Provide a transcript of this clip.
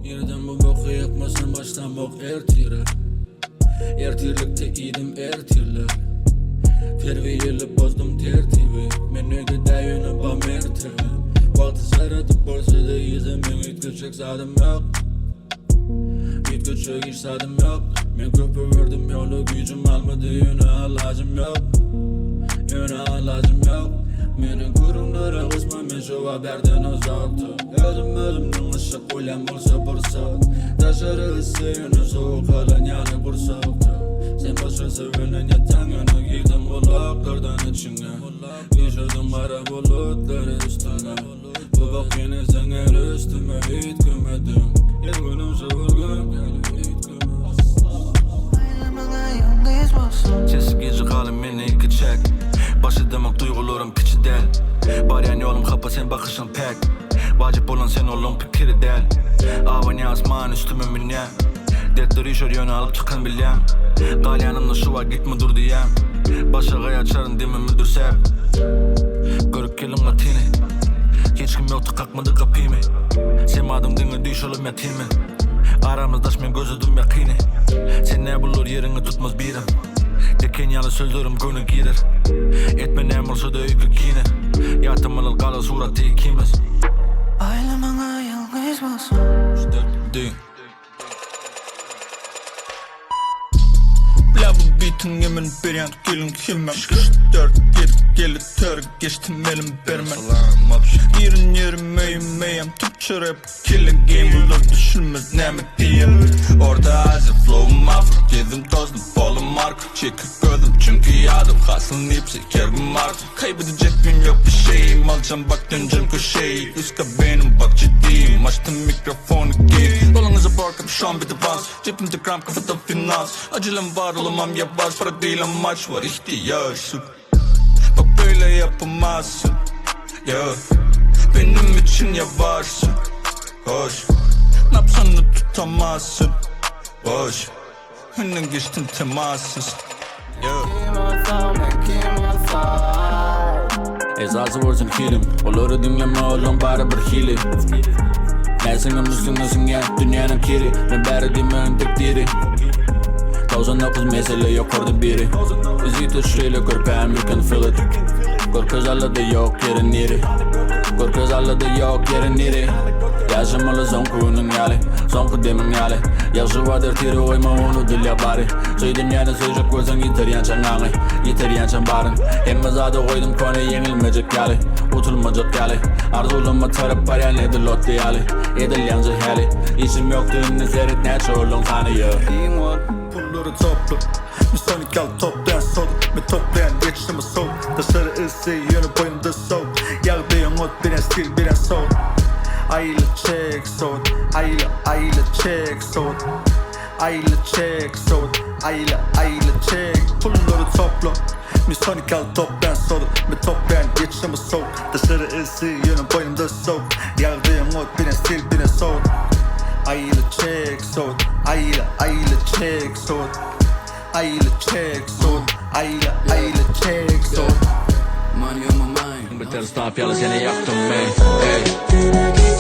Yeniden bu boku yapmasın baştan bok ertire. Ertirlikte idim ertirli. Terviyeli bozdum tertibi. Men öge dayını bam ertirli. Vakti saratıp bolsa da yüzümün ütküçük sadım yok. Ütküçük hiç sadım yok. Men köpü verdim yolu gücüm almadı yöne alacım yok. Yöne alacım yok. Menin kurumlara kısmı men şu haberden uzaktı. Özümün ışık ulan bolsa bursat. Taşarı ısı yönü soğuk alan yani bursaktı. Sen başkası ölen yatan yönü giydim bulaklardan içine. Yaşadım kara bulutları üstüne. Bu bak yine sen el üstüme hiç gömedim. Yer günüm soğurgun hiç gömedim. Sessiz gece kalın beni iki çek. Başı demek duygularım piçi del. Bari yolum kapa sen bakışın pek. Vacip olan sen olun fikri del. Avani asman üstüme minne. Dertleri şör yönü alıp çıkın bilyem. Galyanımda şu var gitme dur diyem. Başa açarın demi müdür sep. Görüp gelin latini. Hiç kim yoktu kalkmadı kapıyımı. Sevmadım dini düş oğlum yatimi. Aramızdaş men gözüdüm yakini. Sen ne bulur yerini tutmaz birim. Deken yalı sözlerim gönü girer. Etme ne olsa da öykü kine. Yatımın kala suratı ikimiz. Aile bana yalnız basın. Değil. Bu bitin yemin beryan gelin kimem. Dört gidip gelip tör geçtim elim bermen. Yerin meyim tüp çörep. Killing game bulur düşünmez nemek diyem. Orada azı flow mafya yedim tozlu bolu marka. Çekip gördüm çünkü yadım hasılın ipsi kergim marka. Kaybedecek gün yok bir şeyim. Alacağım bak döneceğim köşeyi. Üska benim bak ciddiyim. Açtım mikrofonu giy. Dolanıza barkım şu an bir de bas. Cebimde gram kafada finans. Acelem var olamam yavaş. Para değil amaç var ihtiyaç. Bak böyle yapamazsın. Yeah. Benim için yavaşsın. Hoş. Ne yapsan da tutamazsın. Boş. Önüne geçtin temassız. Esası vursun kilim. Oluru dinleme oğlum bari bir hili. Nesin üstündesin ya dünyanın kiri. Ben bari demeyin tek diri. 99 mesele yok orada biri. Bizi tuşuyla görpem you can feel it. Korkuz alla da yok yerin niri. Korkuz alla da yok yerin niri. Yaşamalı zonkunun yali. Zonku demin yali. Yaşı vardır tiri oyma onu dil yapari. Söydün yani söyleyecek koysan yeter yançan ağay. Yeter yançan barın. Hemmez adı koydum konu yenilmeyecek yali. Utulmayacak yali. Arzulama tarıp var ya nedir lot diyali. Edil yancı hali. İşim yoktu ünlü seyret ne çoğulun kanı ya. Pulları toplu. Bir sonik al toplayan sol. Bir toplayan geçtim sol. Dışarı ısı yönü boyumda sol. Yağdayan ot biren stil biren sol. Aile çek sol. Aile çek sol. Aile çek sol. Aile çek. Pulları toplu. Bir sonik al toplayan sol. Bir toplayan geçtim sol. Dışarı ısı yönü boyumda sol. Yağdayan ot biren stil biren sol. Aile çek sol. Aile çek sol. Aile çek sol. Aile çek sol. Money on my mind. Better stop yalla seni yaktım hey.